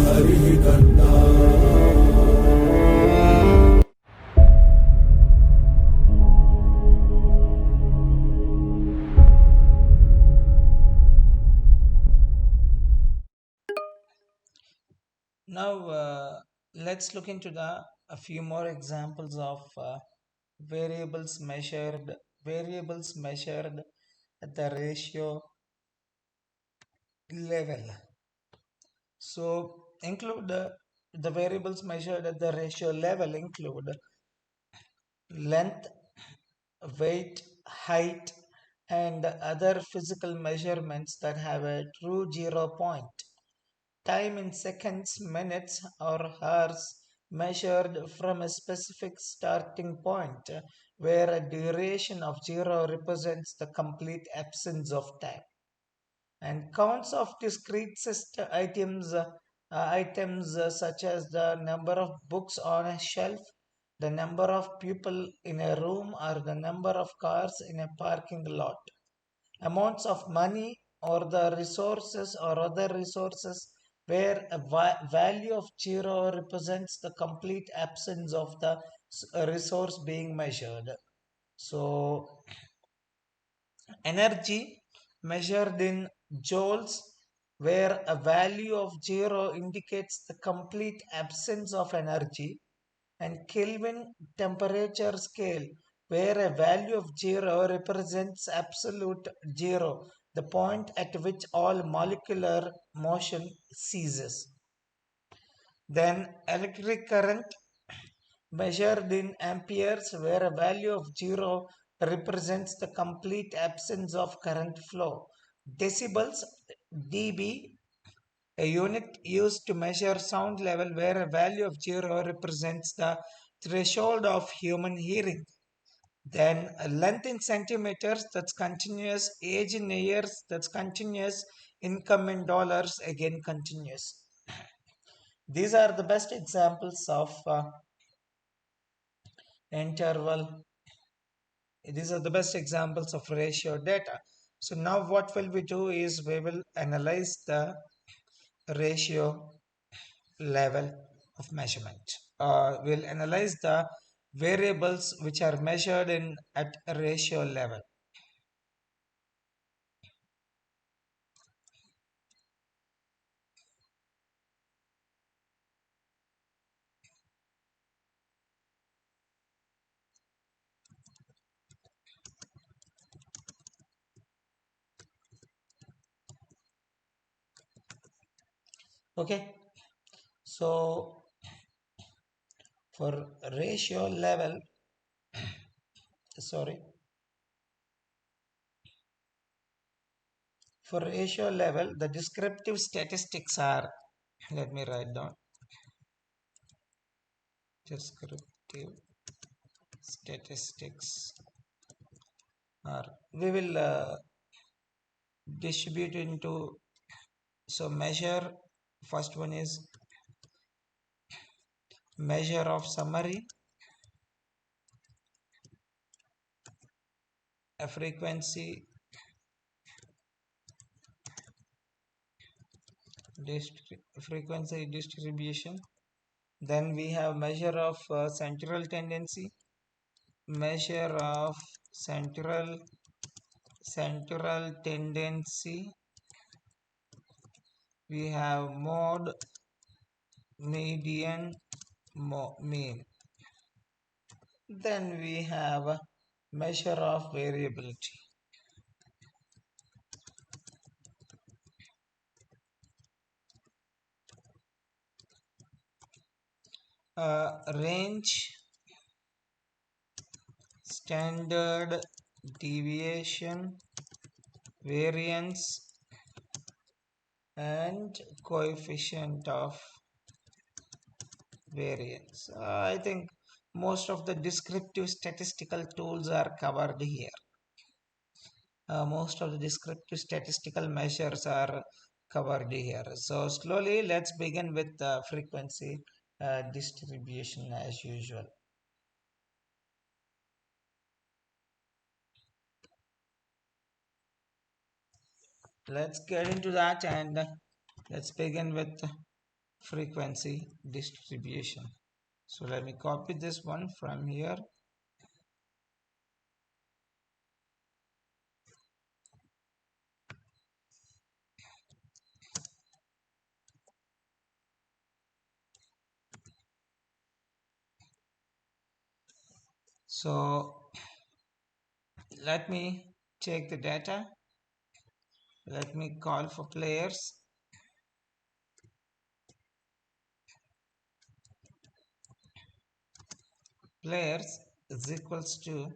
हरिः कन्ना। Now, let's look into a few more examples of variables measured variables measured at the ratio level. So, include the variables measured at the ratio level include length, weight, height, and other physical measurements that have a true 0 point. Time in seconds, minutes, or hours measured from a specific starting point where a duration of 0 represents the complete absence of time. And counts of discrete items such as the number of books on a shelf, the number of people in a room, or the number of cars in a parking lot. Amounts of money or the resources or other resources where a value of 0 represents the complete absence of the resource being measured. So energy measured in joules where a value of 0 indicates the complete absence of energy, and Kelvin temperature scale where a value of 0 represents absolute 0, the point at which all molecular motion ceases. Then electric current measured in amperes where a value of 0 represents the complete absence of current flow. Decibels, dB, a unit used to measure sound level where a value of 0 represents the threshold of human hearing. Then length in centimeters, that's continuous. Age in years, that's continuous. Income in dollars, again continuous. These are the best examples of interval. These are the best examples of ratio data. So now what will we do is we will analyze the ratio level of measurement. We'll analyze the variables which are measured in at a ratio level. Okay, so for ratio level, sorry, for ratio level, the descriptive statistics are, let me write down, descriptive statistics are, we will distribute into, so measure, first one is measure of summary, a frequency distribution. Then we have measure of central tendency, measure of central tendency. We have mode, median, mean. Then we have a measure of variability. Range, standard deviation, variance, and coefficient of variance. I think most of the descriptive statistical tools are covered here. Most of the descriptive statistical measures are covered here. So slowly, let's begin with the frequency distribution as usual. Let's get into that and let's begin with frequency distribution. So let me copy this one from here. So let me take the data. Let me call for players. Players is equals to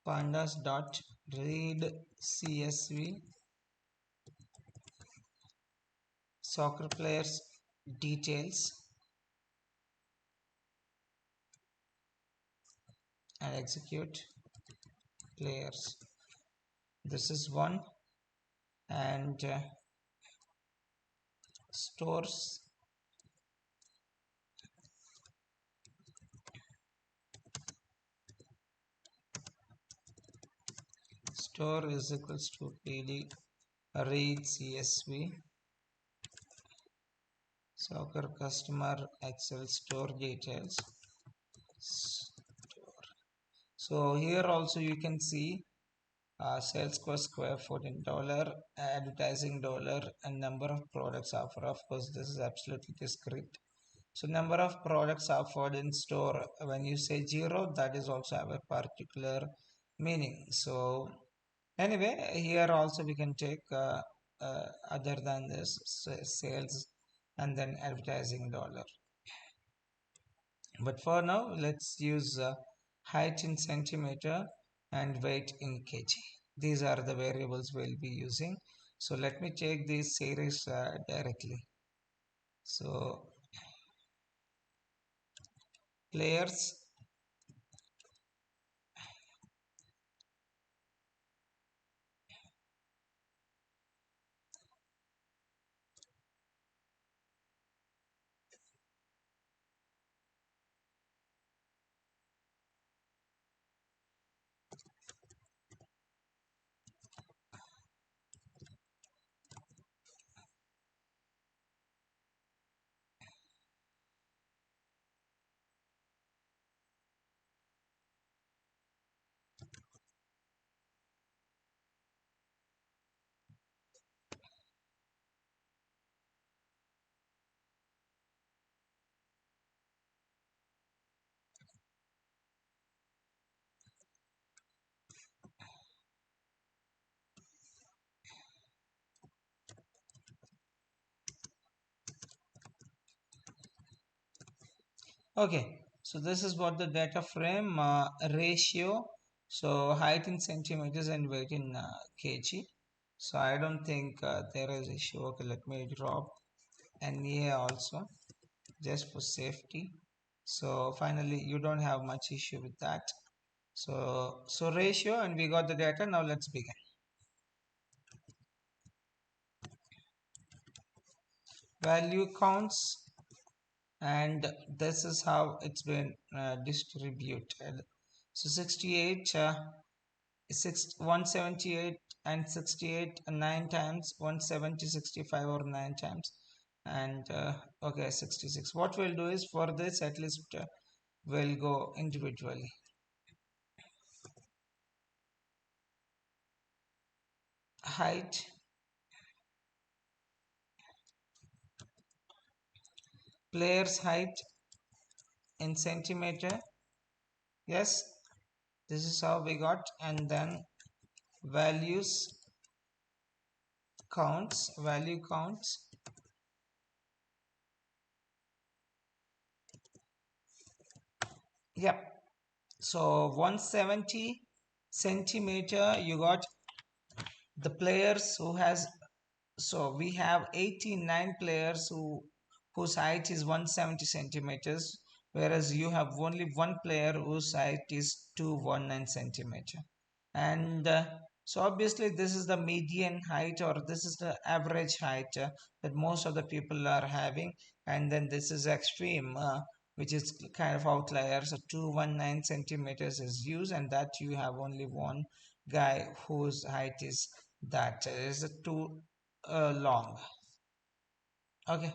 pandas dot read csv soccer players details and execute players. This is one, and stores store is equals to pd read csv soccer customer excel store details store. So here also you can see sales per square foot in dollar, advertising dollar, and number of products offered. Of course, this is absolutely discrete. So number of products offered in store, when you say zero, that is also have a particular meaning. So anyway, here also we can take other than this sales and then advertising dollar. But for now, let's use height in centimeter and weight in kg. These are the variables we'll be using. So let me take these series directly. So players, okay. So this is what the data frame ratio. So height in centimeters and weight in kg. So I don't think there is issue. Okay, let me drop NA also just for safety. So finally, you don't have much issue with that. So ratio, and we got the data. Now let's begin. Value counts, and this is how it's been distributed. So 68, 178 and 68 9 times, 170, 65 or 9 times, and okay, 66. What we'll do is for this at least we'll go individually. Height, player's height in centimeter. Yes, this is how we got, and then values counts, value counts. Yep. So 170 centimeter, you got the players who has, so we have 89 players whose height is 170 centimeters, whereas you have only one player whose height is 219 centimeter. And so obviously this is the median height, or this is the average height that most of the people are having, and then this is extreme, which is kind of outlier. So 219 centimeters is used, and that you have only one guy whose height is that is too long. Okay,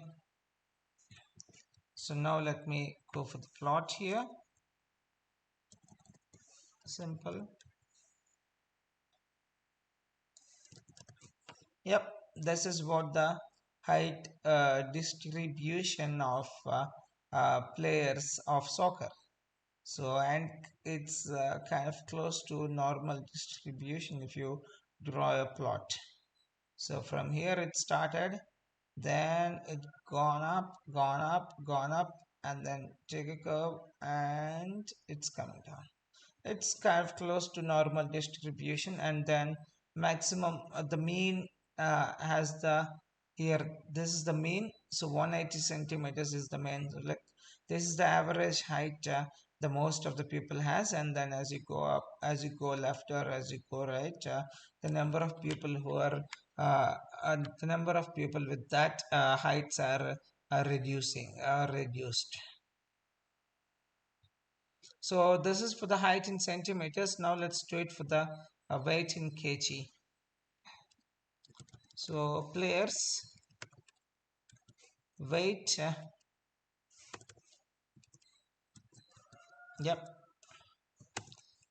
so now let me go for the plot here. Simple. Yep, this is what the height distribution of players of soccer. So, and it's kind of close to normal distribution if you draw a plot. So from here it started, then it gone up, gone up, gone up, and then take a curve and it's coming down. It's kind of close to normal distribution, and then maximum the mean has the here this is the mean, so 180 centimeters is the mean. So like this is the average height the most of the people has, and then as you go up, as you go left or as you go right, the number of people who are the number of people with that heights are reduced. So this is for the height in centimeters. Now let's do it for the weight in kg. So players weight, yep,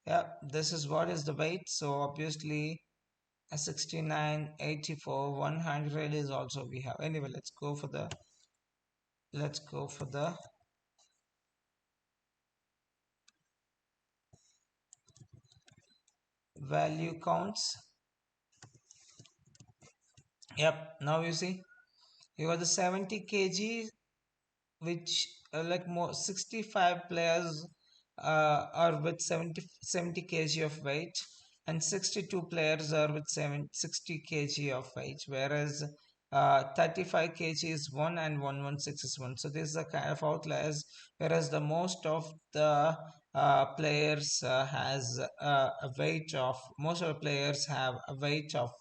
yep. This is what is the weight. So obviously a 69, 84, 100 is also we have. Anyway, let's go for the value counts. Yep. Now you see you got the 70 kg, which like more 65 players are with 70 kg of weight, and 62 players are with 60 kg of weight, whereas 35 kg is one and 116 is one. So this is a kind of outliers, whereas the most of the players has a weight of most of the players have a weight of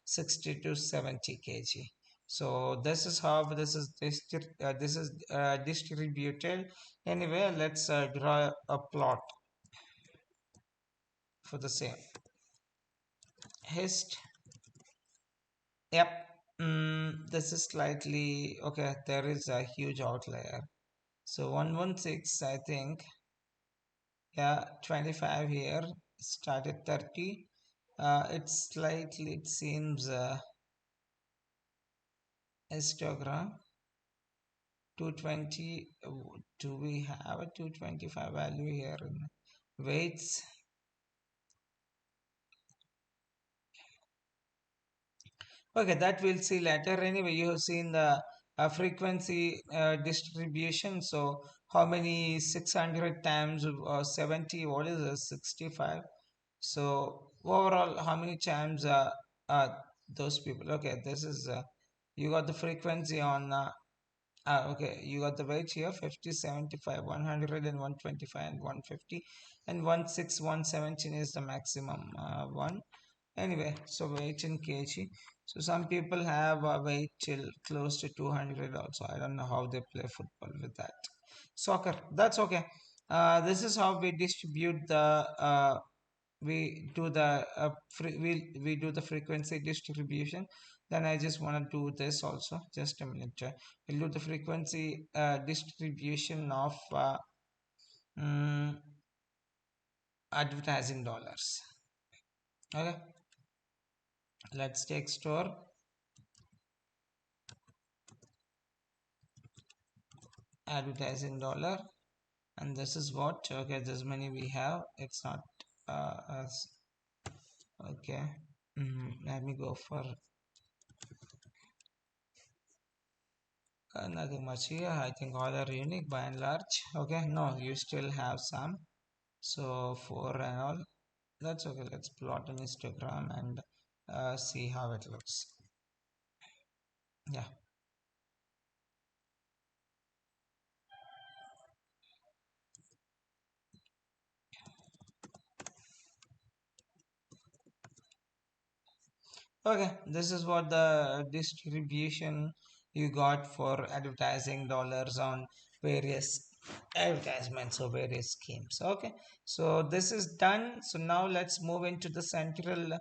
60 to 70 kg. So this is how this is distributed. Anyway, let's draw a plot for the same. Hist. Yep. This is slightly okay. There is a huge outlier. So 116, I think. Yeah, 25 here. Started 30. It's slightly. It seems histogram. 220. Do we have a 225 value here in weights? Okay, that we'll see later. Anyway, you have seen the frequency distribution. So how many 600 times 70? What is a 65? So overall, how many times those people? Okay, this is you got the frequency on. Okay, you got the weight here 50, 75, 100, and 125, and 150, and 16, 117 is the maximum one. Anyway, so weight in kg. So some people have a weight till close to 200 also. I don't know how they play football with that. Soccer, that's okay. This is how we distribute the we do the we do the frequency distribution. Then I just want to do this also. Just a minute. We'll do the frequency distribution of mm, advertising dollars. Okay, let's take store advertising dollar, and this is what, okay, this many we have. It's not as okay. Let me go for nothing much here. I think all are unique by and large. Okay, no, you still have some. So four and all, that's okay. Let's plot an histogram and see how it looks. Yeah. Okay, this is what the distribution you got for advertising dollars on various advertisements or various schemes. Okay, so this is done. So now let's move into the central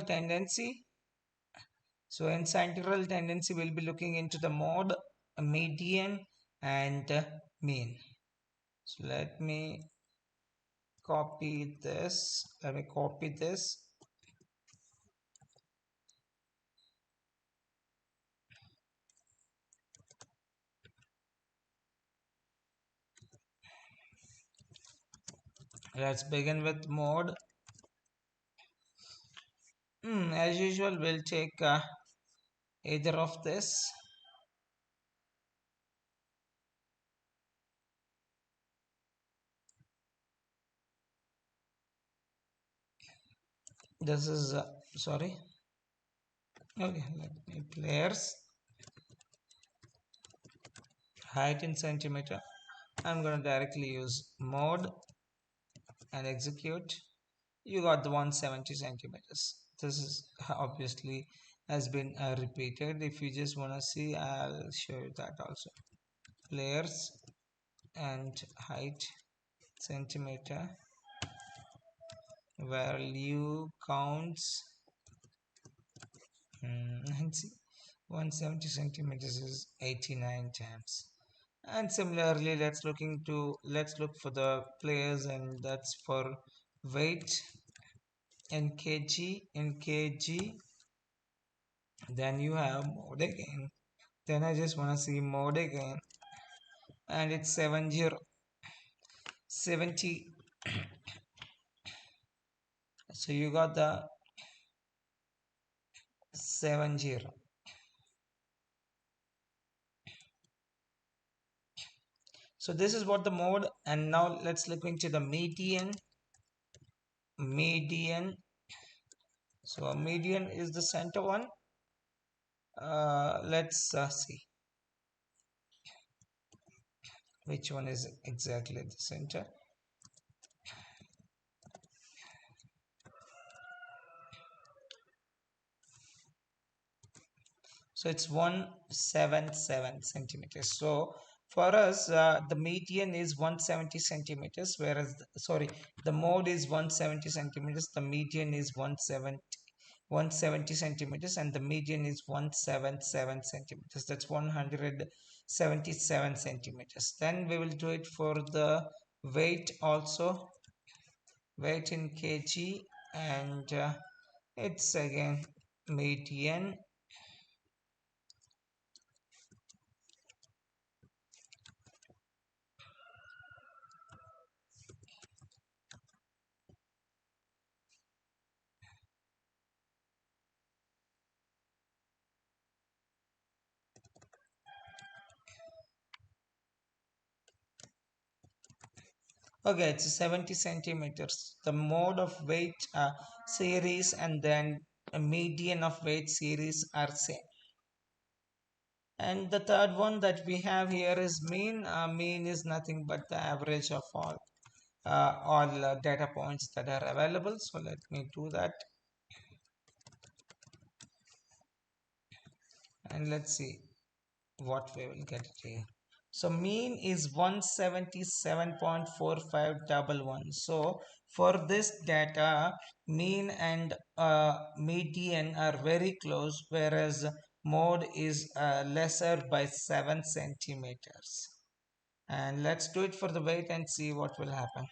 tendency. So in central tendency, we'll be looking into the mode, median, and mean. So let me copy this. Let me copy this. Let's begin with mode. As usual, we'll take either of this. This is sorry. Okay, let me players height in centimeter. I'm going to directly use mode and execute. You got the 170 centimeters. This is obviously has been repeated. If you just want to see, I'll show you that also. Players and height centimeter, value counts, and see 170 centimeters is 89 times. And similarly, let's look for the players, and that's for weight in kg. Then you have mode again. Then I just want to see mode again, and it's 70. So you got the 70. So this is what the mode, and now let's look into the median. So median is the center one. Let's see which one is exactly the center. So it's 177 centimeters. So for us, the median is 170 centimeters, whereas the mode is 170 centimeters, the median is 170 centimeters, and the median is 177 centimeters. That's 177 centimeters. Then we will do it for the weight also, weight in kg, and it's again median. Okay, it's 70 centimeters. The mode of weight series and then a median of weight series are same. And the third one that we have here is mean. Mean is nothing but the average of all data points that are available. So let me do that. And let's see what we will get here. So mean is 177.4511. So for this data, mean and median are very close, whereas mode is lesser by 7 centimeters. And let's do it for the weight and see what will happen.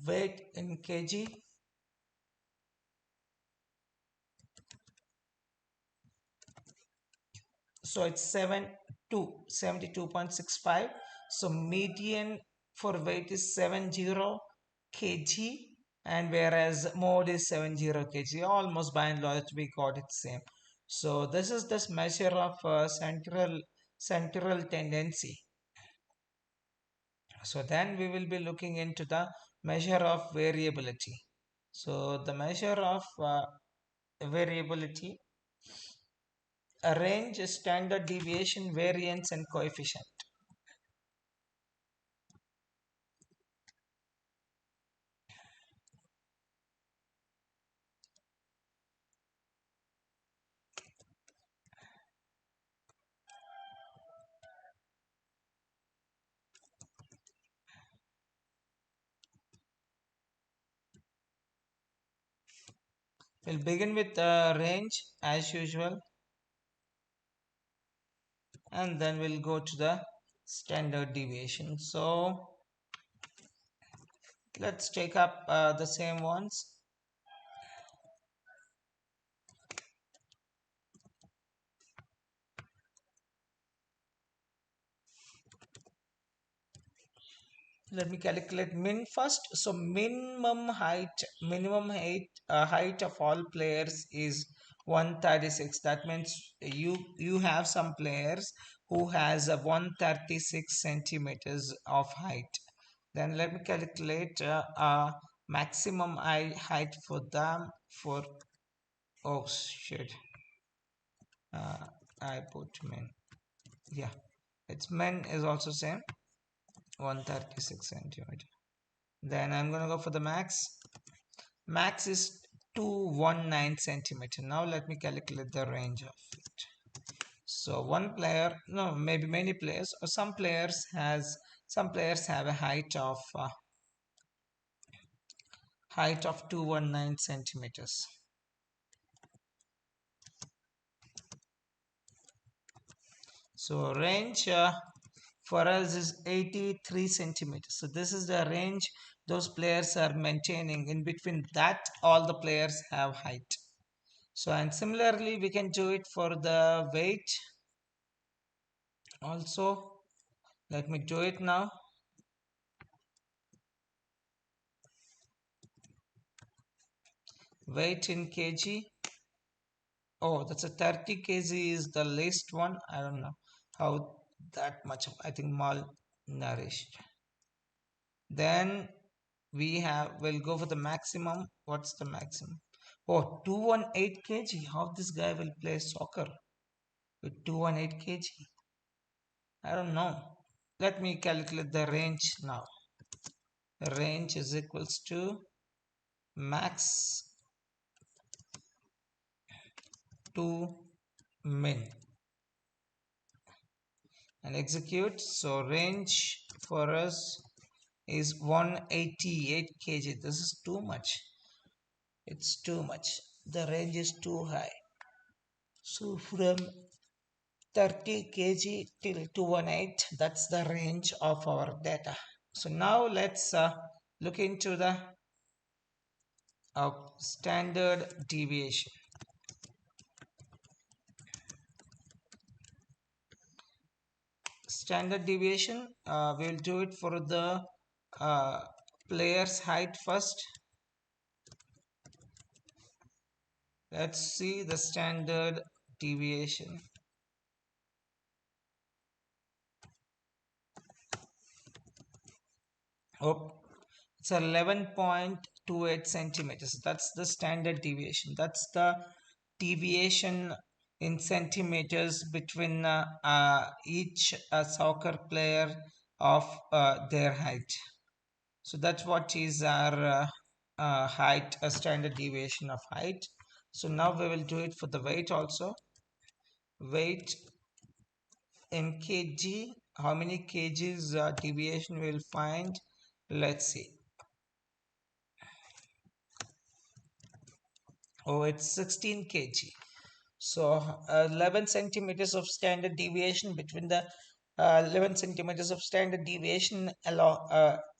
Weight in kg. So it's 72.65. So median for weight is 70 kg, and whereas mode is 70 kg, almost by and large we got it same. So this is this measure of central tendency. So then we will be looking into the measure of variability. So the measure of variability, a range, standard deviation, variance, and coefficient. We'll begin with range as usual, and then we'll go to the standard deviation. So let's take up the same ones. Let me calculate min first. So minimum height of all players is 136. That means you have some players who has a 136 centimeters of height. Then let me calculate maximum height for them for, oh shit, uh, I put min. Yeah, its min is also same, 136 centimeter. Then I'm gonna go for the max. Max is 219 centimeter. Now let me calculate the range of it. So one player, no, maybe many players, or some players have a height of 219 centimeters. So range for us is 83 centimeters. So this is the range those players are maintaining. In between that, all the players have height. So, and similarly we can do it for the weight also. Let me do it now. Weight in kg. Oh, that's a 30 kg is the least one. I don't know how that much of, I think, malnourished. Then we'll go for the maximum. What's the maximum? Oh, 218 kg. How this guy will play soccer with 218 kg? I don't know. Let me calculate the range now. The range is equals to max to min and execute. So range for us is 188 kg. This is too much. It's too much. The range is too high. So from 30 kg till 218, that's the range of our data. So now let's look into the standard deviation. Standard deviation, we'll do it for the uh, player's height first. Let's see the standard deviation. Oh, it's 11.28 centimeters. That's the standard deviation. That's the deviation in centimeters between each soccer player of their height. So that's what is our height, a standard deviation of height. So now we will do it for the weight also. Weight in kg, how many kgs deviation we'll find? Let's see. Oh, it's 16 kg. So 11 centimeters of standard deviation between the 11 centimeters of standard deviation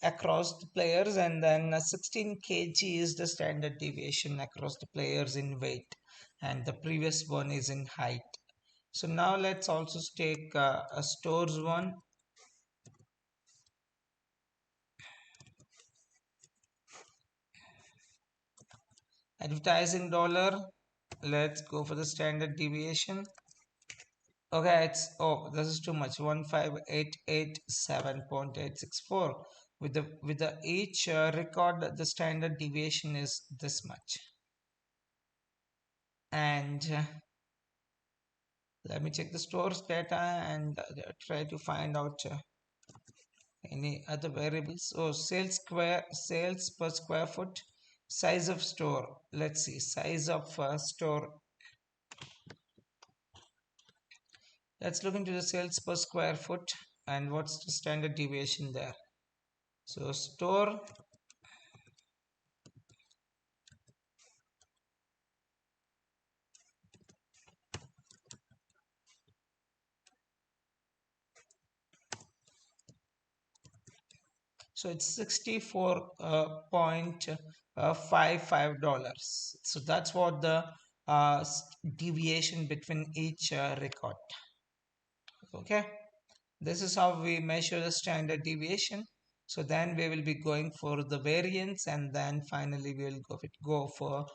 across the players, and then 16 kg is the standard deviation across the players in weight, and the previous one is in height. So now let's also take a stores one. Advertising dollar. Let's go for the standard deviation. Okay, this is too much. 15887.864. With the each record, the standard deviation is this much. And let me check the stores data and try to find out any other variables. So sales per square foot, size of store. Let's see, size of store. Let's look into the sales per square foot and what's the standard deviation there. So store So it's $64.55. So that's what the deviation between each record. Okay, this is how we measure the standard deviation. So then we will be going for the variance, and then finally we will go for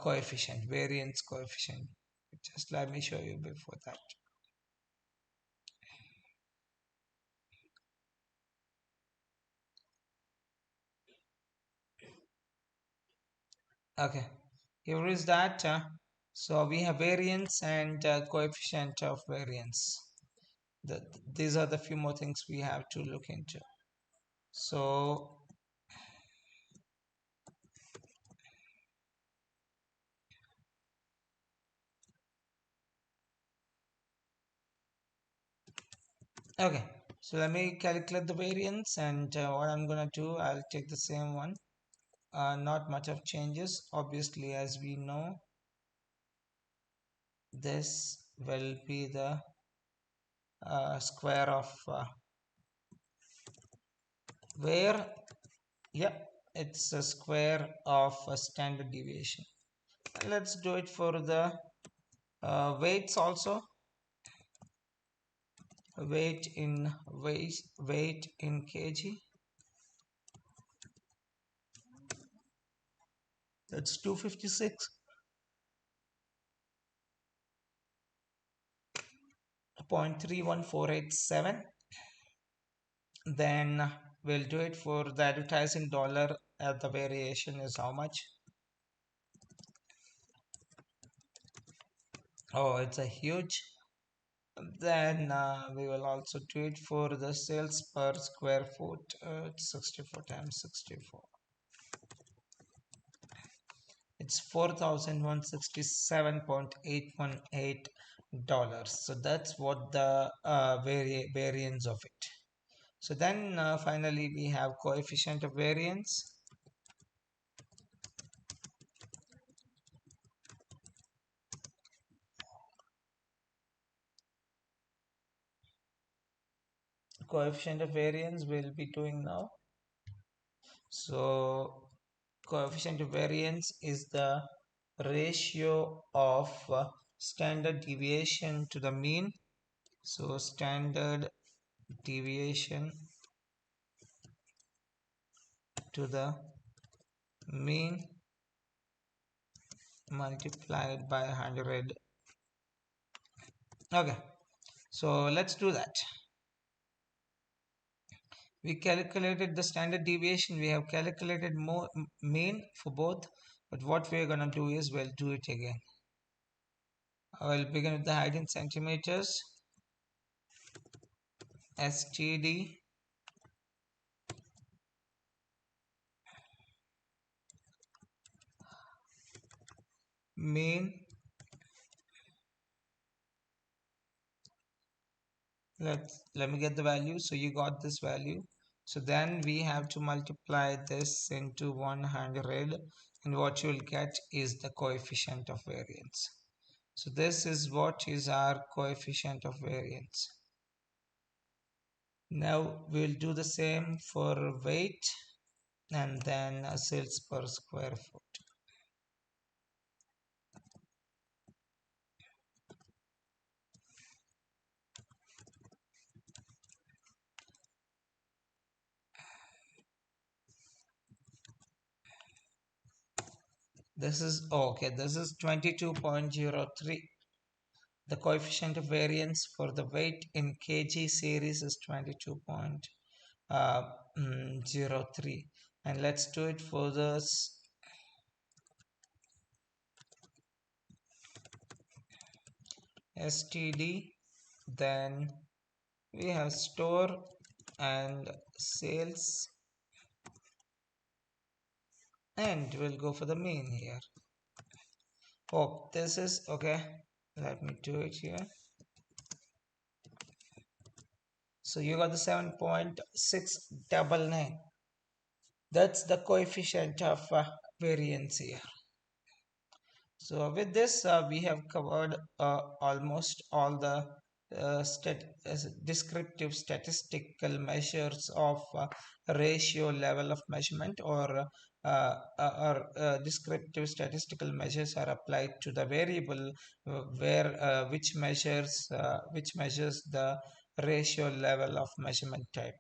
coefficient, variance coefficient. Just let me show you before that. Okay, here is that. So we have variance and coefficient of variance. These are the few more things we have to look into. So okay, so let me calculate the variance, and what I'm gonna do, I'll take the same one. Not much of changes, obviously, as we know. This will be the square of where, yeah, it's a square of a standard deviation. Let's do it for the weights also. Weight in kg. That's 256.31487. Then we'll do it for the advertising dollar. The variation is how much? Oh, it's a huge. Then we will also do it for the sales per square foot. 64 times 64. It's $4,167.818. So that's what the variance of it. So then finally we have coefficient of variance. Coefficient of variance we'll be doing now. So coefficient of variance is the ratio of standard deviation to the mean. So standard deviation to the mean multiplied by 100. Okay, so let's do that. We calculated the standard deviation. We have calculated mean for both, but what we're gonna do is we'll do it again. I will begin with the height in centimeters. STD mean. Let me get the value. So you got this value. So then we have to multiply this into 100, and what you will get is the coefficient of variance. So this is what is our coefficient of variance. Now we'll do the same for weight, and then sales per square foot. This is okay. This is 22.03. The coefficient of variance for the weight in kg series is 22.03. And let's do it for this STD. Then we have store and sales, and we'll go for the mean here. Oh, this is okay. Let me do it here. So you got the 7.699. That's the coefficient of variance here. So with this, we have covered almost all the descriptive statistical measures of ratio level of measurement, or descriptive statistical measures are applied to the variable where which measures the ratio level of measurement type.